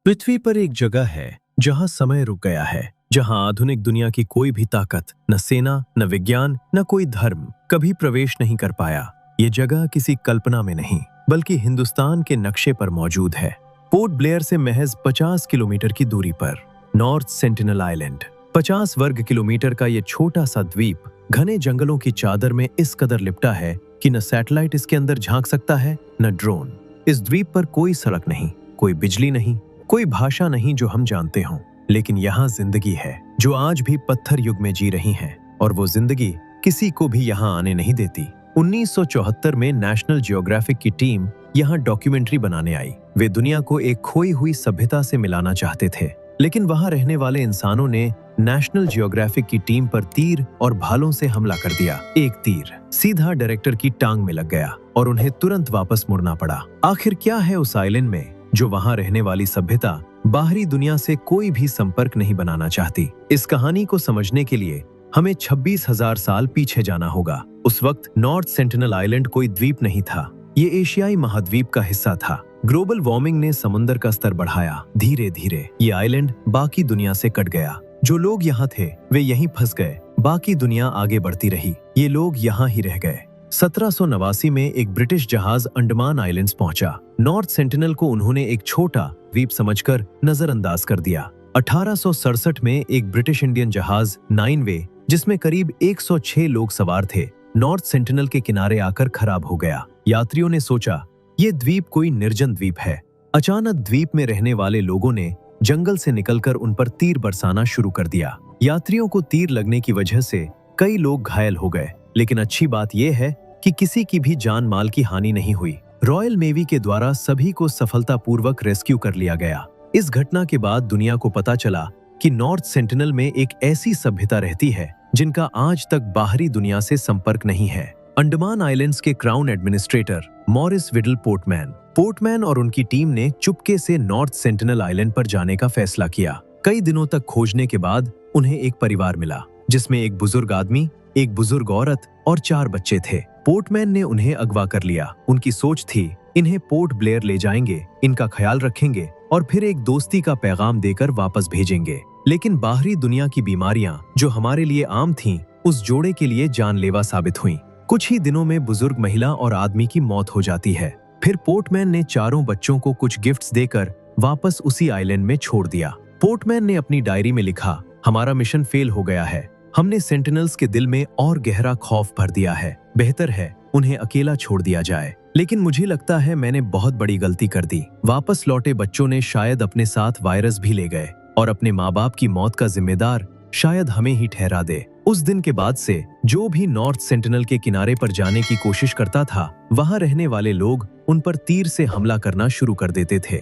पृथ्वी पर एक जगह है जहां समय रुक गया है, जहां आधुनिक दुनिया की कोई भी ताकत, न सेना, न विज्ञान, न कोई धर्म कभी प्रवेश नहीं कर पाया। ये जगह किसी कल्पना में नहीं, बल्कि हिंदुस्तान के नक्शे पर मौजूद है। पोर्ट ब्लेयर से महज 50 किलोमीटर की दूरी पर नॉर्थ सेंटिनल आइलैंड। 50 वर्ग किलोमीटर का ये छोटा सा द्वीप घने जंगलों की चादर में इस कदर लिपटा है कि न सैटेलाइट इसके अंदर झांक सकता है, न ड्रोन। इस द्वीप पर कोई सड़क नहीं, कोई बिजली नहीं, कोई भाषा नहीं जो हम जानते हों, लेकिन यहाँ जिंदगी है जो आज भी पत्थर युग में जी रही है, और वो जिंदगी किसी को भी यहाँ आने नहीं देती। 1974 में नेशनल जियोग्राफिक की टीम यहाँ डॉक्यूमेंट्री बनाने आई। वे दुनिया को एक खोई हुई सभ्यता से मिलाना चाहते थे, लेकिन वहाँ रहने वाले इंसानों ने नेशनल जियोग्राफिक की टीम पर तीर और भालों से हमला कर दिया। एक तीर सीधा डायरेक्टर की टांग में लग गया और उन्हें तुरंत वापस मुड़ना पड़ा। आखिर क्या है उस आइलैंड में जो वहां रहने वाली सभ्यता बाहरी दुनिया से कोई भी संपर्क नहीं बनाना चाहती? इस कहानी को समझने के लिए हमें 26,000 साल पीछे जाना होगा। उस वक्त नॉर्थ सेंटिनल आइलैंड कोई द्वीप नहीं था, ये एशियाई महाद्वीप का हिस्सा था। ग्लोबल वार्मिंग ने समुद्र का स्तर बढ़ाया। धीरे धीरे ये आइलैंड बाकी दुनिया से कट गया। जो लोग यहाँ थे वे यहीं फंस गए, बाकी दुनिया आगे बढ़ती रही, ये लोग यहाँ ही रह गए। 1789 में एक ब्रिटिश जहाज अंडमान आइलैंड्स पहुंचा। नॉर्थ सेंटिनल को उन्होंने एक छोटा द्वीप समझकर नजरअंदाज कर दिया। 1867 में एक ब्रिटिश इंडियन जहाज नाइन वे, जिसमें करीब 106 लोग सवार थे, नॉर्थ सेंटिनल के किनारे आकर खराब हो गया। यात्रियों ने सोचा ये द्वीप कोई निर्जन द्वीप है। अचानक द्वीप में रहने वाले लोगों ने जंगल से निकलकर उन पर तीर बरसाना शुरू कर दिया। यात्रियों को तीर लगने की वजह से कई लोग घायल हो गए, लेकिन अच्छी बात यह है कि किसी की भी जान माल की हानि नहीं हुई। रॉयल नेवी के द्वारा सभी को सफलतापूर्वक रेस्क्यू कर लिया गया। इस घटना के बाद दुनिया को पता चला कि नॉर्थ सेंटिनल में एक ऐसी सभ्यता रहती है जिनका आज तक बाहरी दुनिया से संपर्क नहीं है। अंडमान आइलैंड्स के crown administrator Morris Widal Portman और उनकी टीम ने चुपके से नॉर्थ सेंटिनल आइलैंड पर जाने का फैसला किया। कई दिनों तक खोजने के बाद उन्हें एक परिवार मिला, जिसमें एक बुजुर्ग आदमी, एक बुजुर्ग औरत और 4 बच्चे थे। पोर्टमैन ने उन्हें अगवा कर लिया। उनकी सोच थी इन्हें पोर्ट ब्लेयर ले जाएंगे, इनका ख्याल रखेंगे और फिर एक दोस्ती का पैगाम देकर वापस भेजेंगे। लेकिन बाहरी दुनिया की बीमारियां जो हमारे लिए आम थीं, उस जोड़े के लिए जानलेवा साबित हुईं। कुछ ही दिनों में बुजुर्ग महिला और आदमी की मौत हो जाती है। फिर पोर्टमैन ने चारों बच्चों को कुछ गिफ्ट्स देकर वापस उसी आइलैंड में छोड़ दिया। पोर्टमैन ने अपनी डायरी में लिखा, हमारा मिशन फेल हो गया है, हमने सेंटिनल्स के दिल में और गहरा खौफ भर दिया है, बेहतर है उन्हें अकेला छोड़ दिया जाए। लेकिन मुझे लगता है मैंने बहुत बड़ी गलती कर दी। वापस लौटे बच्चों ने शायद अपने साथ वायरस भी ले गए और अपने माँ बाप की मौत का जिम्मेदार शायद हमें ही ठहरा दे। उस दिन के बाद से जो भी नॉर्थ सेंटिनल के किनारे पर जाने की कोशिश करता था, वहां रहने वाले लोग उन पर तीर से हमला करना शुरू कर देते थे।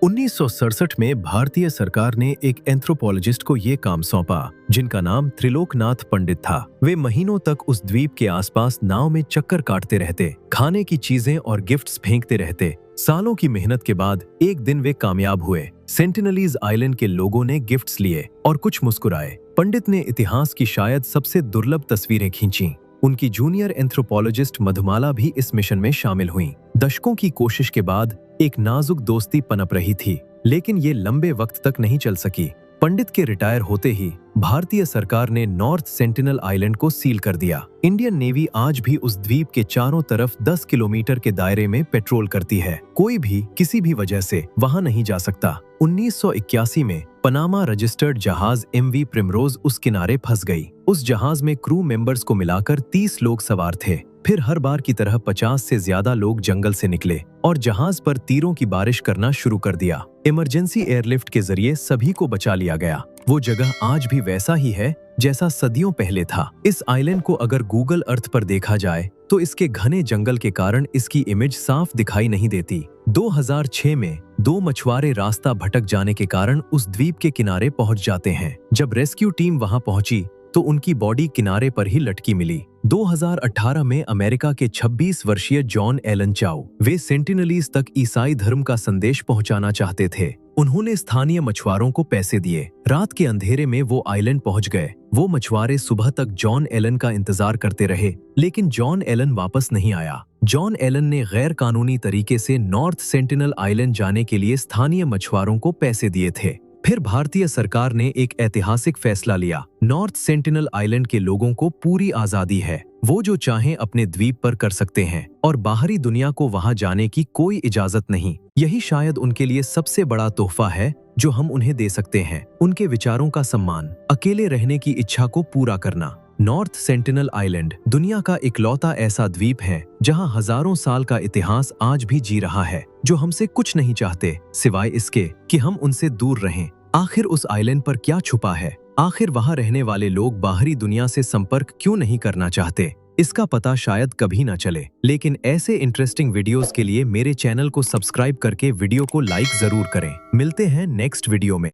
1967 में भारतीय सरकार ने एक एंथ्रोपोलॉजिस्ट को ये काम सौंपा, जिनका नाम त्रिलोकनाथ पंडित था। वे महीनों तक उस द्वीप के आसपास नाव में चक्कर काटते रहते, खाने की चीजें और गिफ्ट्स फेंकते रहते। सालों की मेहनत के बाद एक दिन वे कामयाब हुए। सेंटिनलीज आइलैंड के लोगों ने गिफ्ट्स लिए और कुछ मुस्कुराए। पंडित ने इतिहास की शायद सबसे दुर्लभ तस्वीरें खींची। उनकी जूनियर एंथ्रोपोलॉजिस्ट मधुमाला भी इस मिशन में शामिल हुई। दशकों की कोशिश के बाद एक नाजुक दोस्ती पनप रही थी, लेकिन ये लंबे वक्त तक नहीं चल सकी। पंडित के रिटायर होते ही भारतीय सरकार ने नॉर्थ सेंटिनल आइलैंड को सील कर दिया। इंडियन नेवी आज भी उस द्वीप के चारों तरफ 10 किलोमीटर के दायरे में पेट्रोल करती है। कोई भी किसी भी वजह से वहां नहीं जा सकता। 1981 में पनामा रजिस्टर्ड जहाज MV प्रिमरोज उस किनारे फंस गई। उस जहाज में क्रू मेंबर्स को मिलाकर 30 लोग सवार थे। फिर हर बार की तरह 50 से ज्यादा लोग जंगल से निकले और जहाज पर तीरों की बारिश करना शुरू कर दिया। इमरजेंसी एयरलिफ्ट के जरिए सभी को बचा लिया गया। वो जगह आज भी वैसा ही है जैसा सदियों पहले था। इस आइलैंड को अगर गूगल अर्थ पर देखा जाए तो इसके घने जंगल के कारण इसकी इमेज साफ दिखाई नहीं देती। 2006 में 2 मछुआरे रास्ता भटक जाने के कारण उस द्वीप के किनारे पहुंच जाते हैं। जब रेस्क्यू टीम वहां पहुंची तो उनकी बॉडी किनारे पर ही लटकी मिली। 2018 में अमेरिका के 26 वर्षीय जॉन एलन चाउ, वे सेंटिनलीज तक ईसाई धर्म का संदेश पहुंचाना चाहते थे। उन्होंने स्थानीय मछुआरों को पैसे दिए। रात के अंधेरे में वो आइलैंड पहुंच गए। वो मछुआरे सुबह तक जॉन एलन का इंतजार करते रहे, लेकिन जॉन एलन वापस नहीं आया। जॉन एलन ने गैर कानूनी तरीके से नॉर्थ सेंटिनल आइलैंड जाने के लिए स्थानीय मछुआरों को पैसे दिए थे। फिर भारतीय सरकार ने एक ऐतिहासिक फैसला लिया। नॉर्थ सेंटिनल आइलैंड के लोगों को पूरी आजादी है। वो जो चाहें अपने द्वीप पर कर सकते हैं और बाहरी दुनिया को वहां जाने की कोई इजाजत नहीं। यही शायद उनके लिए सबसे बड़ा तोहफा है जो हम उन्हें दे सकते हैं। उनके विचारों का सम्मान, अकेले रहने की इच्छा को पूरा करना। नॉर्थ सेंटिनल आइलैंड दुनिया का इकलौता ऐसा द्वीप है जहां हजारों साल का इतिहास आज भी जी रहा है, जो हमसे कुछ नहीं चाहते सिवाय इसके कि हम उनसे दूर रहें। आखिर उस आइलैंड पर क्या छुपा है? आखिर वहां रहने वाले लोग बाहरी दुनिया से संपर्क क्यों नहीं करना चाहते? इसका पता शायद कभी ना चले, लेकिन ऐसे इंटरेस्टिंग वीडियोस के लिए मेरे चैनल को सब्सक्राइब करके वीडियो को लाइक जरूर करें। मिलते हैं नेक्स्ट वीडियो में।